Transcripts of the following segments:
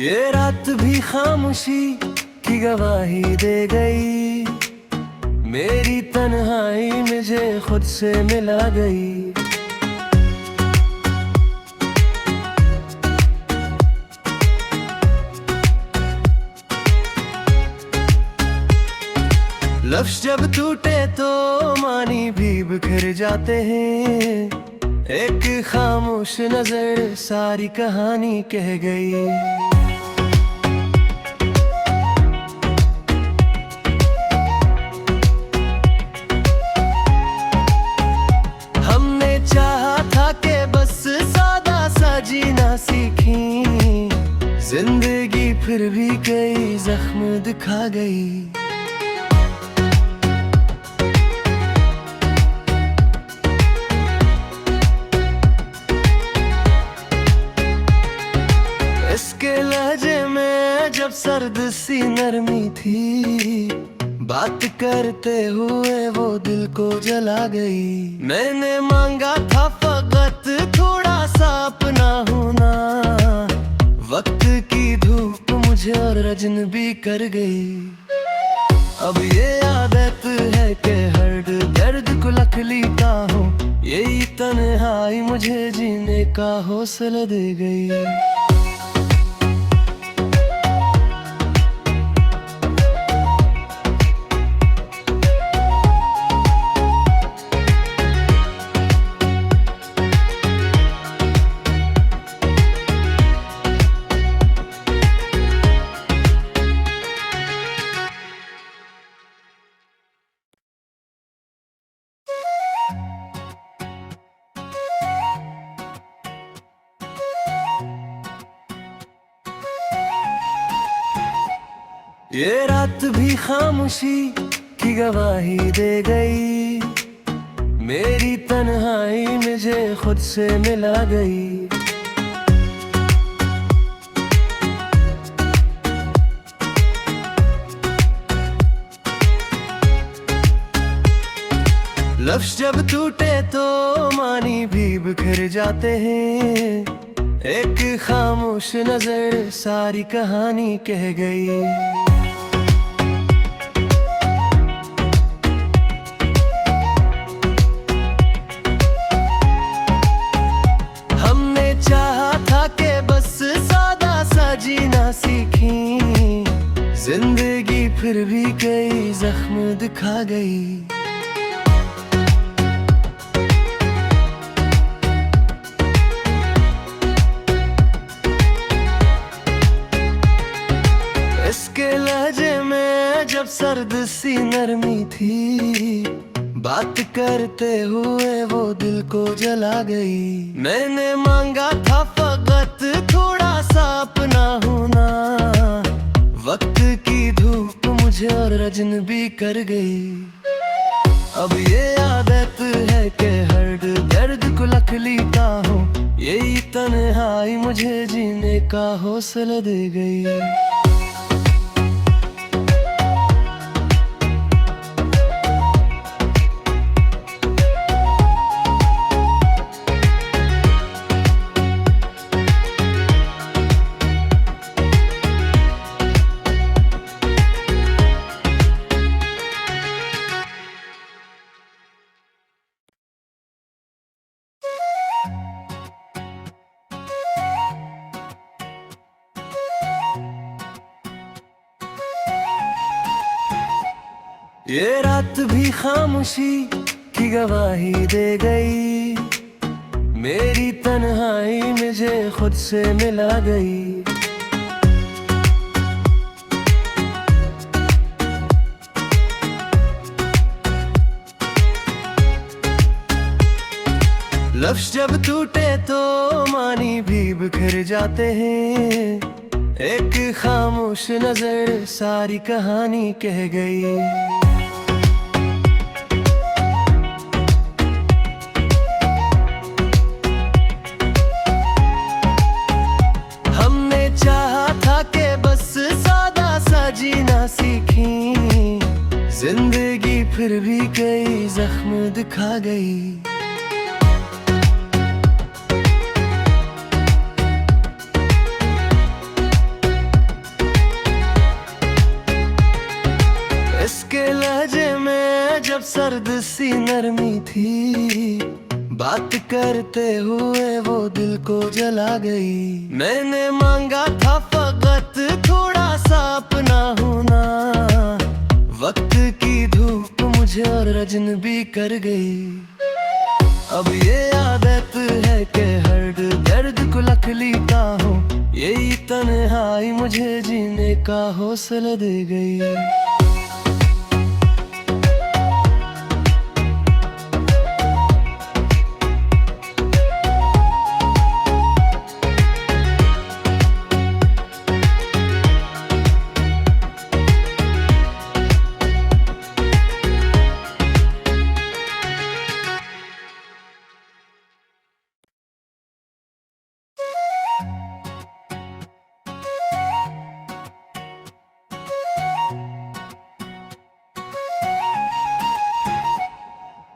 ये रात भी खामोशी की गवाही दे गई, मेरी तन्हाई मुझे खुद से मिला गई। लफ्ज़ जब टूटे तो मानी भी बिखर जाते हैं, एक खामोश नजर सारी कहानी कह गई। हमने चाहा था कि बस सादा सा जीना सीखी, जिंदगी फिर भी कई जख्म दिखा गई। इसके लहजे में जब सर्द सी नरमी थी, बात करते हुए वो दिल को जला गई। मैंने मांगा था फकत थोड़ा सा अपना होना, वक्त की धूप मुझे और अजनबी कर गई। अब ये आदत है कि हर दर्द को लख लेता हूँ, यही तन्हाई मुझे जीने का हौसला दे गई। ये रात भी खामोशी की गवाही दे गई, मेरी तन्हाई मुझे खुद से मिला गई। लफ्ज़ जब टूटे तो मानी भी बिखर जाते हैं, एक खामोश नजर सारी कहानी कह गई। जीना सीखी, जिंदगी फिर भी कई जख्म दिखा गई। इसके लहजे में जब सर्द सी नरमी थी, बात करते हुए वो दिल को जला गई। मैंने मांगा था फकत थोड़ा सा अपना होना, वक्त की धूप मुझे और अजनबी कर गई। अब ये आदत है कि हर दर्द को लख लेता हूँ, यही तन्हाई मुझे जीने का हौसला दे गई। ये रात भी खामोशी की गवाही दे गई, मेरी तन्हाई मुझे खुद से मिला गई। लफ्ज़ जब टूटे तो मानी भी बिखर जाते हैं, एक खामोश नजर सारी कहानी कह गई। हमने चाहा था कि बस सादा सा जीना सीखी, जिंदगी फिर भी कई जख्म दिखा गई। इसके लहजे में जब सर्द सी नरमी थी, बात करते हुए वो दिल को जला गई। मैंने मांगा था फकत थोड़ा सा अपना होना, वक्त की धूप मुझे और अजनबी कर गई। अब ये आदत है कि हर दर्द को लख लेता हूँ, यही तन्हाई मुझे जीने का हौसला दे गई।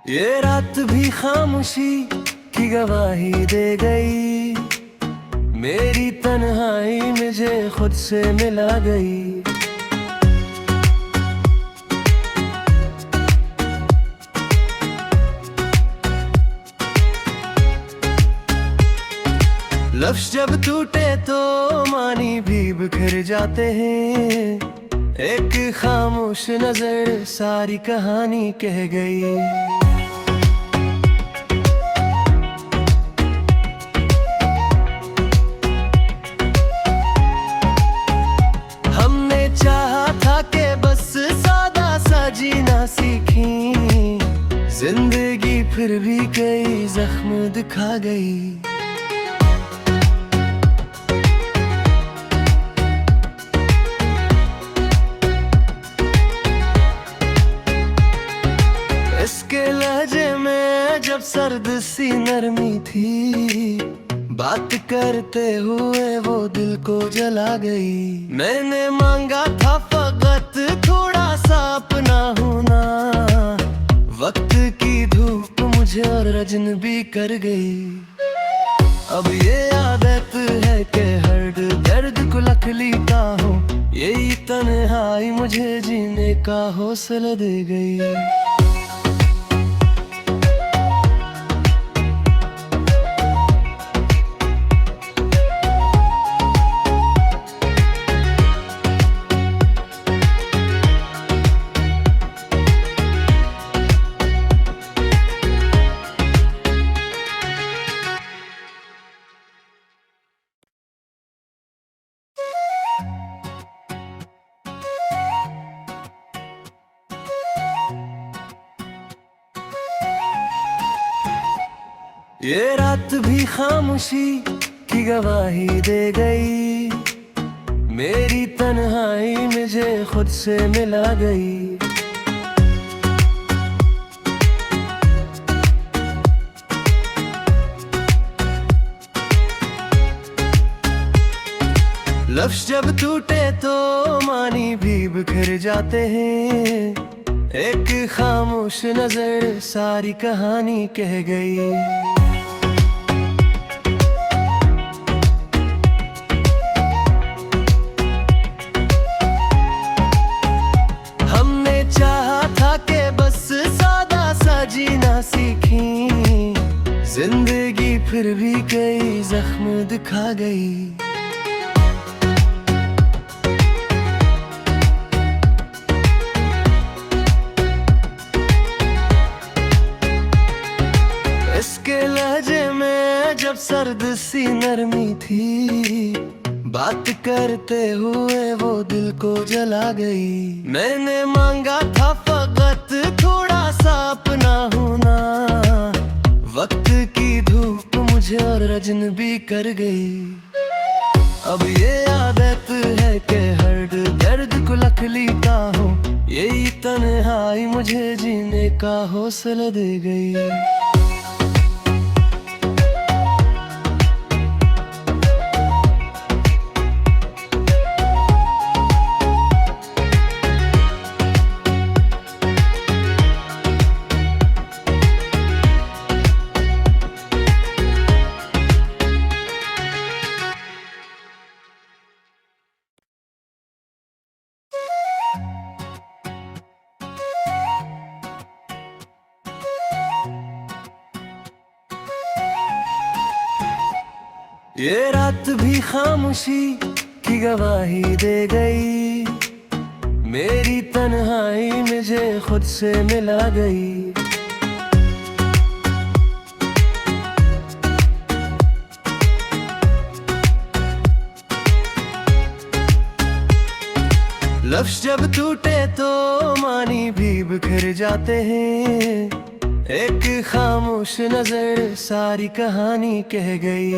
ये रात भी खामोशी की गवाही दे गई, मेरी तन्हाई मुझे खुद से मिला गई। लफ्ज़ जब टूटे तो मानी भी बिखर जाते हैं, एक खामोश नजर सारी कहानी कह गई। जीना सीखी जिंदगी फिर भी कई जख्म दिखा गई। इसके लहजे में जब सर्द सी नरमी थी, बात करते हुए वो दिल को जला गई। मैंने मांगा था फकत थोड़ा सा अपना होना, वक्त की धूप मुझे और अजनबी कर गई। अब ये आदत है कि हर दर्द को लख लेता हूँ, यही तन्हाई मुझे जीने का हौसला दे गई। ये रात भी खामोशी की गवाही दे गई, मेरी तन्हाई मुझे खुद से मिला गई। लफ्ज़ जब टूटे तो मानी भी बिखर जाते हैं, एक खामोश नजर सारी कहानी कह गई। जीना सीखी जिंदगी फिर भी कई जख्म दिखा गई। इसके लहजे में जब सर्द सी नरमी थी, बात करते हुए वो दिल को जला गई। मैंने मांगा था फकत थोड़ा सा अपना होना, वक्त की धूप मुझे और अजनबी कर गई। अब ये आदत है कि हर दर्द को लख लेता हूँ, यही तन्हाई मुझे जीने का हौसला दे गई। ये रात भी खामोशी की गवाही दे गई, मेरी तन्हाई मुझे खुद से मिला गई। लफ्ज़ जब टूटे तो मानी भी बिखर जाते हैं, एक खामोश नजर सारी कहानी कह गई।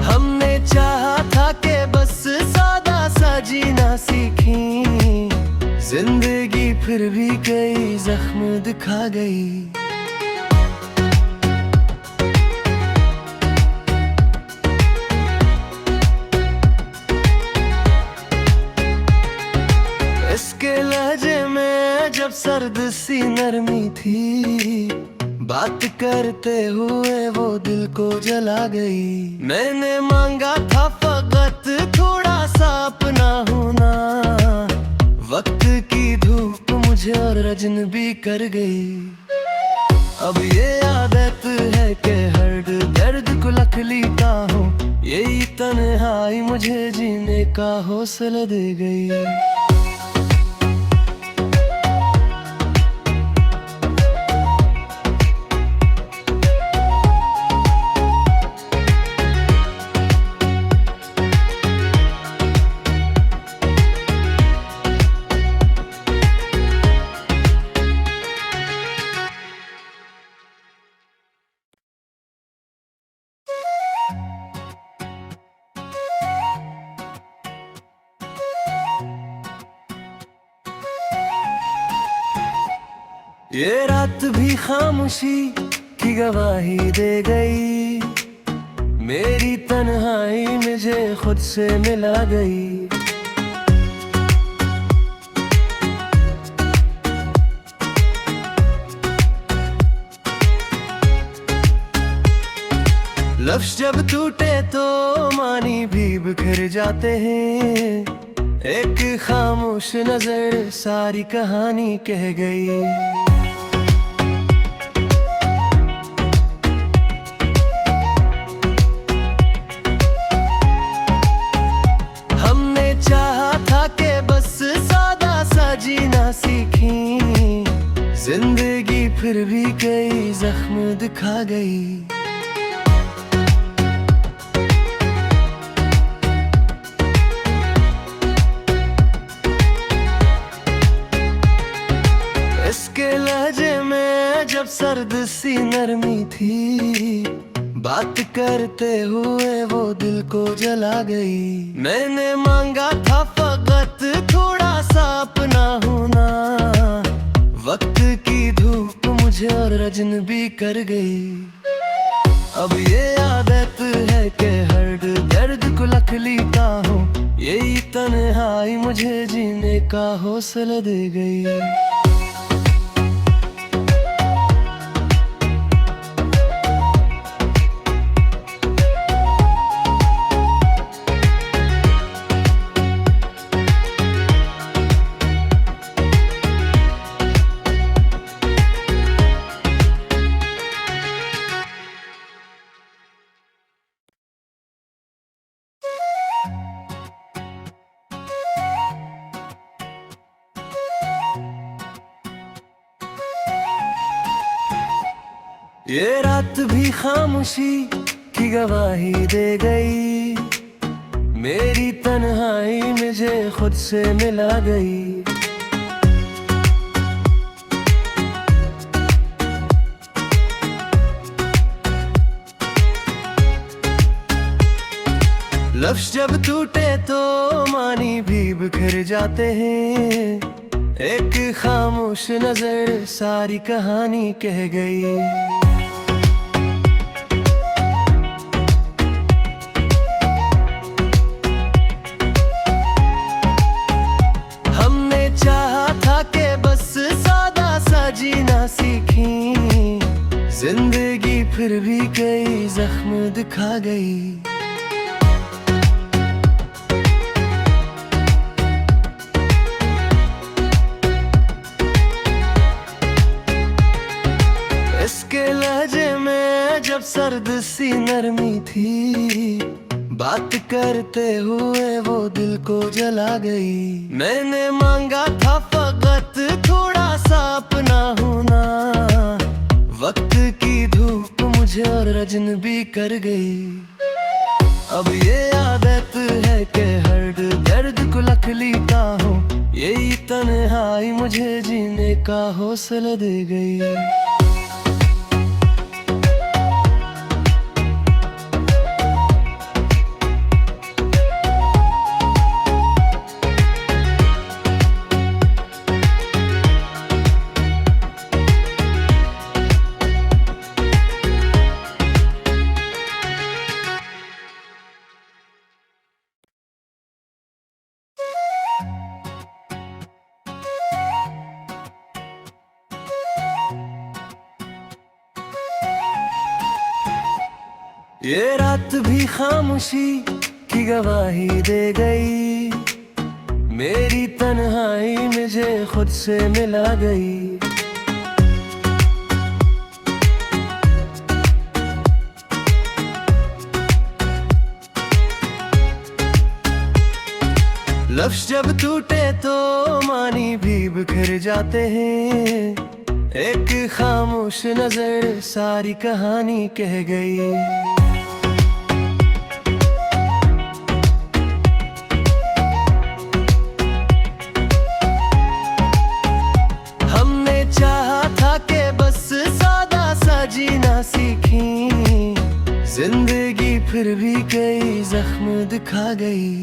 हमने चाहा था कि बस सादा सा जीना सीखी, जिंदगी फिर भी कई जख्म दिखा गई। इसके लहजे में जब सर्द सी नरमी थी, बात करते हुए वो दिल को जला गई। मैंने मांगा था फकत थोड़ा सा अपना होना, वक्त की धूप मुझे और अजनबी कर गई। अब ये आदत है कि हर दर्द को लख लेता हूँ, यही तन्हाई मुझे जीने का हौसला दे गई। ये रात भी खामोशी की गवाही दे गई, मेरी तन्हाई मुझे खुद से मिला गई। लफ्ज़ जब टूटे तो मानी भी बिखर जाते हैं, एक खामोश नजर सारी कहानी कह गई। हमने चाहा था कि बस सादा सा जीना सीखी, जिंदगी फिर भी कई जख्म दिखा गई। इसके लहजे में जब सर्द सी नरमी थी, बात करते हुए वो दिल को जला गई। मैंने मांगा था फकत थोड़ा सा अपना होना, वक्त की धूप मुझे और अजनबी कर गई। अब ये आदत है कि हर दर्द को लख लेता हूँ, यही तन्हाई मुझे जीने का हौसला दे गई। ये रात भी खामोशी की गवाही दे गई, मेरी तन्हाई मुझे खुद से मिला गई। लफ्ज़ जब टूटे तो मानी भी बिखर जाते हैं, एक खामोश नजर सारी कहानी कह गई। जीना सीखी, जिंदगी फिर भी कई जख्म दिखा गई। सर्द सी नरमी थी, बात करते हुए वो दिल को जला गई। मैंने मांगा था फकत थोड़ा सा अपना होना, वक्त की धूप मुझे और अजनबी कर गई। अब ये आदत है कि हर दर्द को लखलीता हूँ, यही तन्हाई मुझे जीने का हौसला दे गई। ये रात भी खामोशी की गवाही दे गई, मेरी तन्हाई मुझे खुद से मिला गई। लफ्ज़ जब टूटे तो मानी भी बिखर जाते हैं, एक खामोश नजर सारी कहानी कह गई। हमने चाहा था कि बस सादा सा जीना सीखी, जिंदगी फिर भी कई जख्म दिखा गई।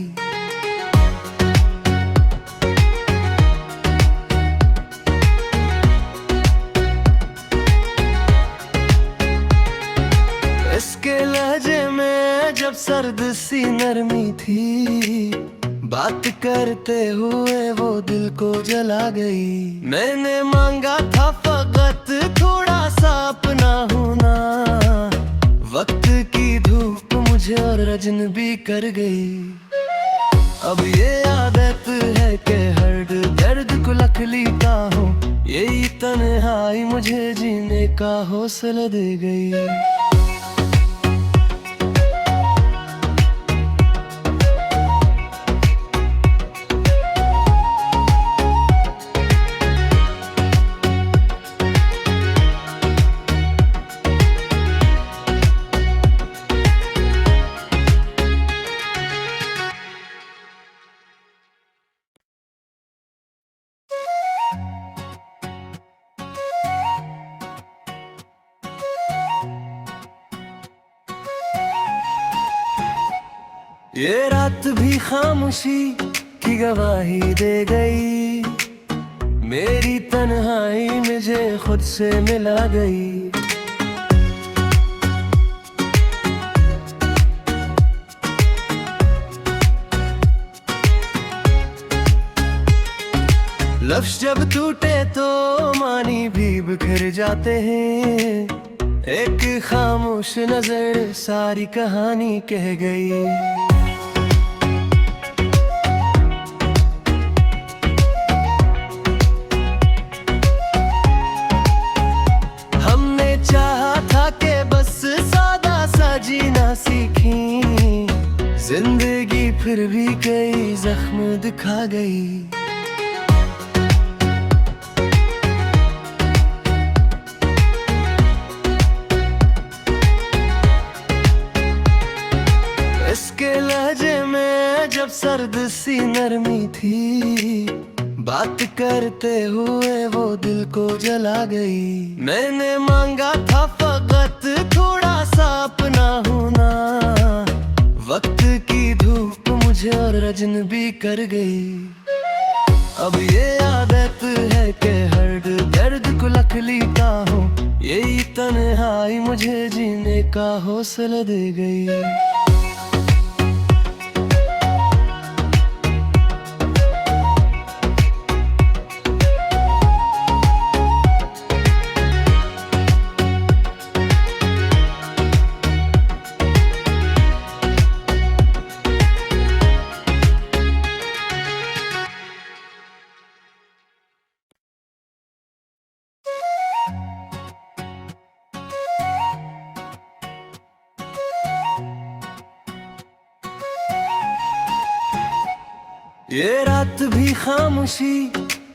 इसके लहजे में जब सर्द सी नरमी थी, बात करते हुए वो दिल को जला गई। मैंने मांगा था फकत थोड़ा सा अपना होना, वक्त की धूप मुझे और अजनबी कर गई। अब ये आदत है कि हर दर्द को लखलीता हूँ, यही तन्हाई मुझे जीने का हौसला दे गई। ये रात भी खामोशी की गवाही दे गई, मेरी तन्हाई मुझे खुद से मिला गई। लफ्ज़ जब टूटे तो मानी भी बिखर जाते हैं, एक खामोश नजर सारी कहानी कह गई। जीना सीखी, जिंदगी फिर भी कई जख्म दिखा गई। इसके लहजे में जब सर्द सी नरमी थी, बात करते हुए वो दिल को जला गई। मैंने मांगा था फकत थोड़ा सा अपना होना, वक्त की धूप मुझे और अजनबी कर गई। अब ये आदत है कि हर दर्द को लखलीता हूँ, यही तन्हाई मुझे जीने का हौसला दे गई। ये रात भी खामोशी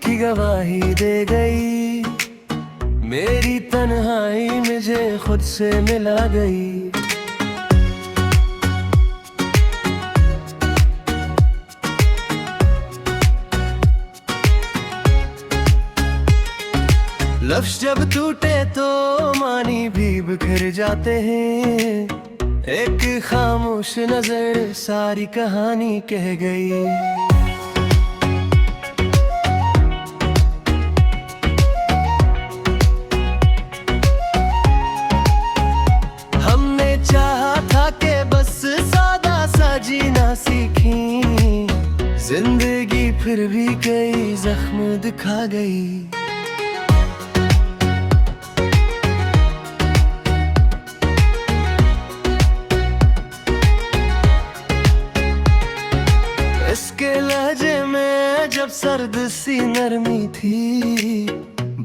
की गवाही दे गई, मेरी तन्हाई मुझे खुद से मिला गई। लफ्ज़ जब टूटे तो मानी भी बिखर जाते हैं, एक खामोश नजर सारी कहानी कह गई। हमने चाहा था कि बस सादा सा जीना सीखी, जिंदगी फिर भी कई जख्म दिखा गई। इसके लहजे में जब सर्द सी नरमी थी,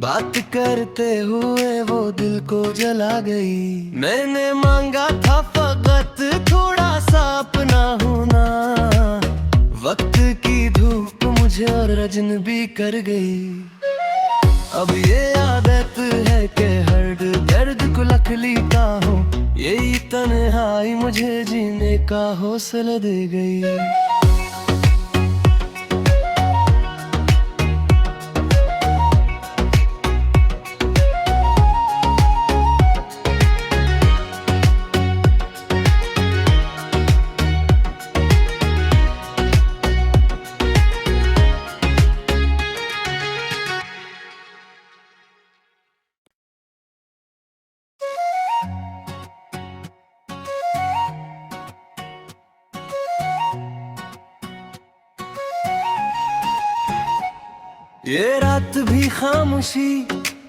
बात करते हुए वो दिल को जला गई। मैंने मांगा था फकत थोड़ा सा अपना होना, वक्त की धूप मुझे और अजनबी कर गई। अब ये आदत है कि हर दर्द को लख लेता हूँ, यही तन्हाई मुझे जीने का हौसला दे गई। ये रात भी खामोशी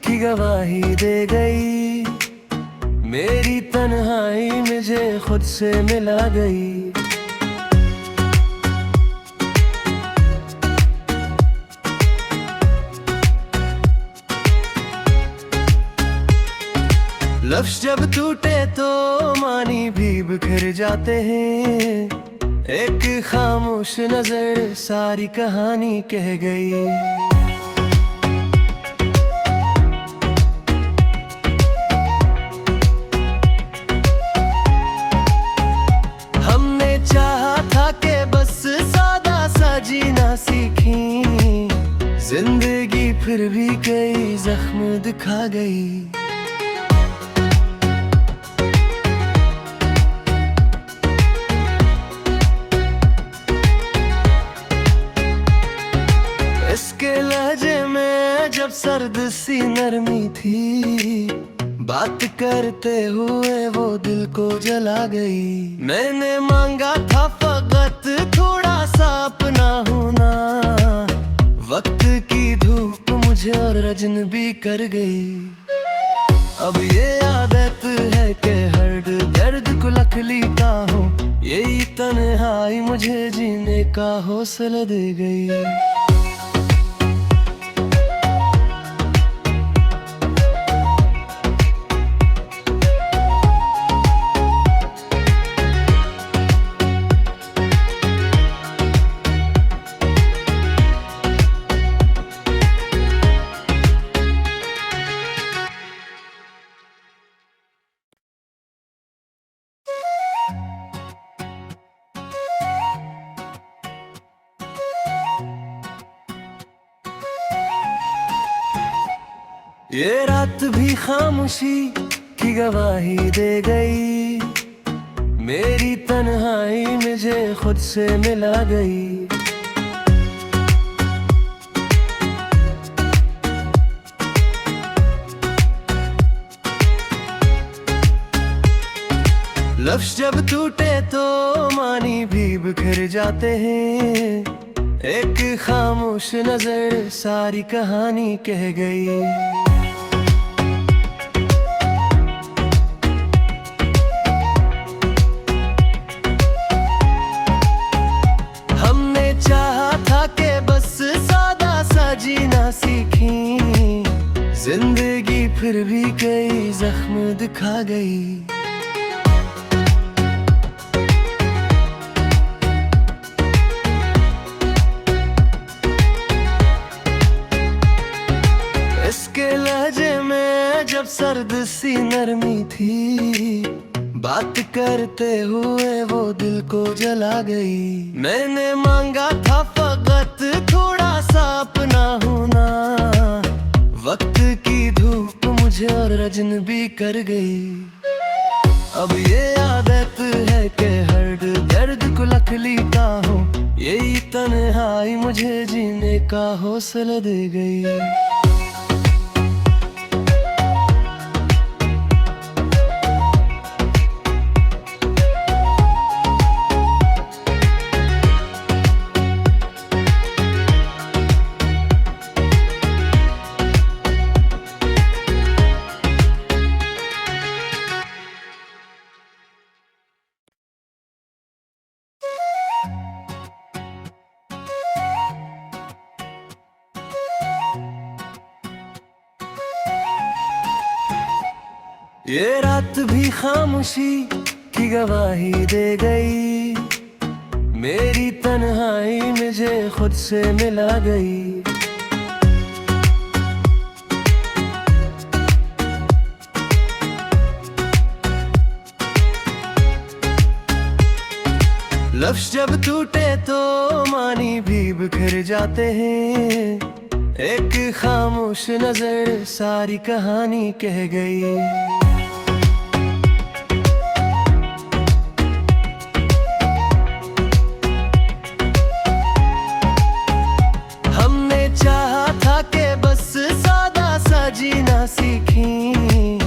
की गवाही दे गई, मेरी तन्हाई मुझे खुद से मिला गई। लफ्ज़ जब टूटे तो मानी भी बिखर जाते हैं, एक खामोश नजर सारी कहानी कह गई। जीना सीखी, जिंदगी फिर भी कई जख्म दिखा गई। इसके लहजे में जब सर्द सी नरमी थी, बात करते हुए वो दिल को जला गई। मैंने मांगा था फकत थोड़ा सा अपना होना, वक्त की धूप मुझे और अजनबी कर गई। अब ये आदत है कि हर दर्द को लख लेता हूँ, यही तन्हाई मुझे जीने का हौसला दे गई। ये रात भी खामोशी की गवाही दे गई, मेरी तन्हाई मुझे खुद से मिला गई। लफ्ज़ जब टूटे तो मानी भी बिखर जाते हैं, एक खामोश नजर सारी कहानी कह गई। जीना सीखी, जिंदगी फिर भी कई जख्म दिखा गई। सी नरमी थी, बात करते हुए वो दिल को जला गई। मैंने मांगा था फकत थोड़ा सा अपना होना, वक्त की धूप मुझे और अजनबी कर गई। अब ये आदत है कि हर दर्द को लख लेता हूँ, यही तन्हाई मुझे जीने का हौसला दे गई। ये रात भी खामोशी की गवाही दे गई, मेरी तन्हाई मुझे खुद से मिला गई। लफ्ज़ जब टूटे तो मानी भी बिखर जाते हैं, एक खामोश नजर सारी कहानी कह गई। जीना सीखी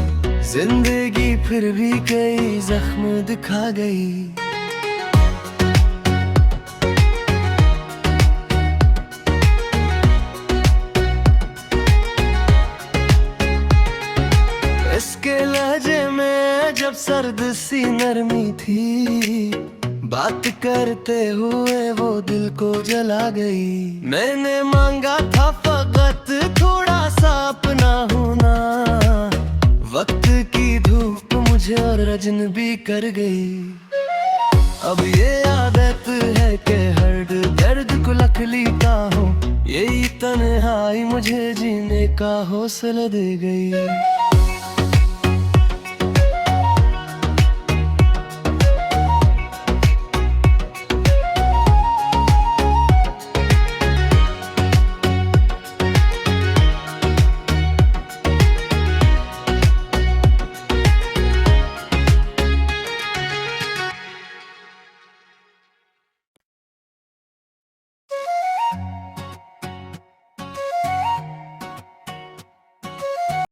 जिंदगी फिर भी कई जख्म दिखा गई। इसके लहजे में जब सर्द सी नरमी थी, बात करते हुए वो दिल को जला गई। मैंने मांगा था फकत थोड़ा सा अपना होना, वक्त की धूप मुझे और अजनबी कर गई। अब ये आदत है कि हर दर्द को लख लेता हूँ, यही तन्हाई मुझे जीने का हौसला दे गई।